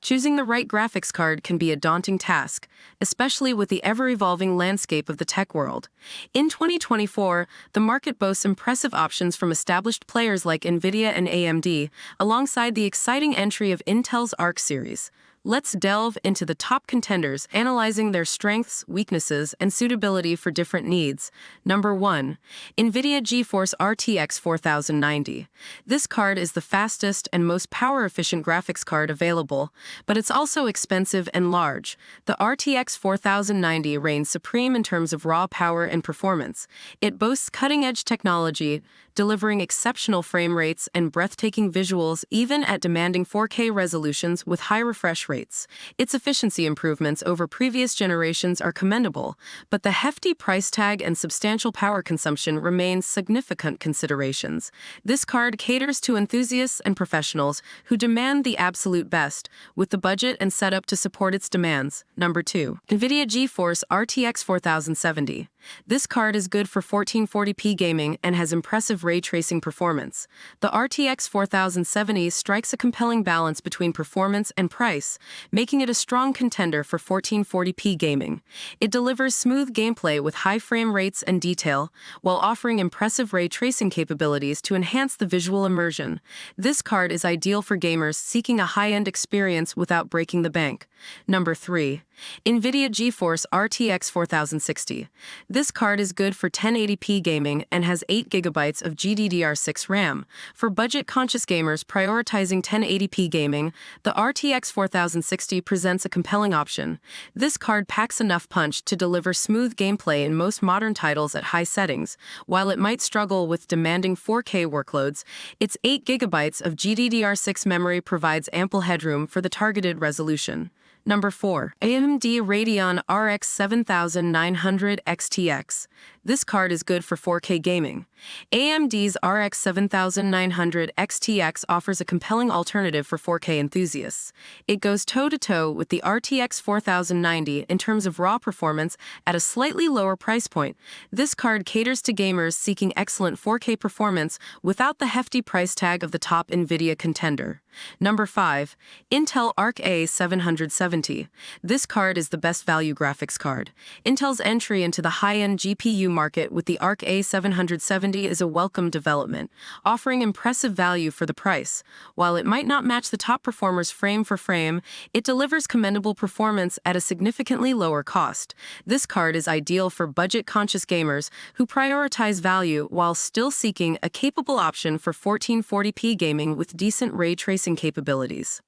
Choosing the right graphics card can be a daunting task, especially with the ever-evolving landscape of the tech world. In 2024, the market boasts impressive options from established players like Nvidia and AMD, alongside the exciting entry of Intel's Arc series. Let's delve into the top contenders, analyzing their strengths, weaknesses, and suitability for different needs. Number 1. Nvidia GeForce RTX 4090. This card is the fastest and most power-efficient graphics card available, but it's also expensive and large. The RTX 4090 reigns supreme in terms of raw power and performance. It boasts cutting-edge technology, delivering exceptional frame rates and breathtaking visuals even at demanding 4K resolutions with high refresh rates. Its efficiency improvements over previous generations are commendable, but the hefty price tag and substantial power consumption remain significant considerations. This card caters to enthusiasts and professionals who demand the absolute best, with the budget and setup to support its demands. Number 2. Nvidia GeForce RTX 4070. This card is good for 1440p gaming and has impressive ray tracing performance. The RTX 4070 strikes a compelling balance between performance and price, making it a strong contender for 1440p gaming. It delivers smooth gameplay with high frame rates and detail, while offering impressive ray tracing capabilities to enhance the visual immersion. This card is ideal for gamers seeking a high-end experience without breaking the bank. Number 3. Nvidia GeForce RTX 4060. This card is good for 1080p gaming and has 8GB of GDDR6 RAM. For budget-conscious gamers prioritizing 1080p gaming, the RTX 4060 presents a compelling option. This card packs enough punch to deliver smooth gameplay in most modern titles at high settings. While it might struggle with demanding 4K workloads, its 8GB of GDDR6 memory provides ample headroom for the targeted resolution. Number 4. AMD Radeon RX 7900 XTX. This card is good for 4K gaming. AMD's RX 7900 XTX offers a compelling alternative for 4K enthusiasts. It goes toe-to-toe with the RTX 4090 in terms of raw performance at a slightly lower price point. This card caters to gamers seeking excellent 4K performance without the hefty price tag of the top Nvidia contender. Number 5. Intel Arc A770. This card is the best value graphics card. Intel's entry into the high-end GPU market with the Arc A770 is a welcome development, offering impressive value for the price. While it might not match the top performers frame for frame, it delivers commendable performance at a significantly lower cost. This card is ideal for budget-conscious gamers who prioritize value while still seeking a capable option for 1440p gaming with decent ray tracing capabilities.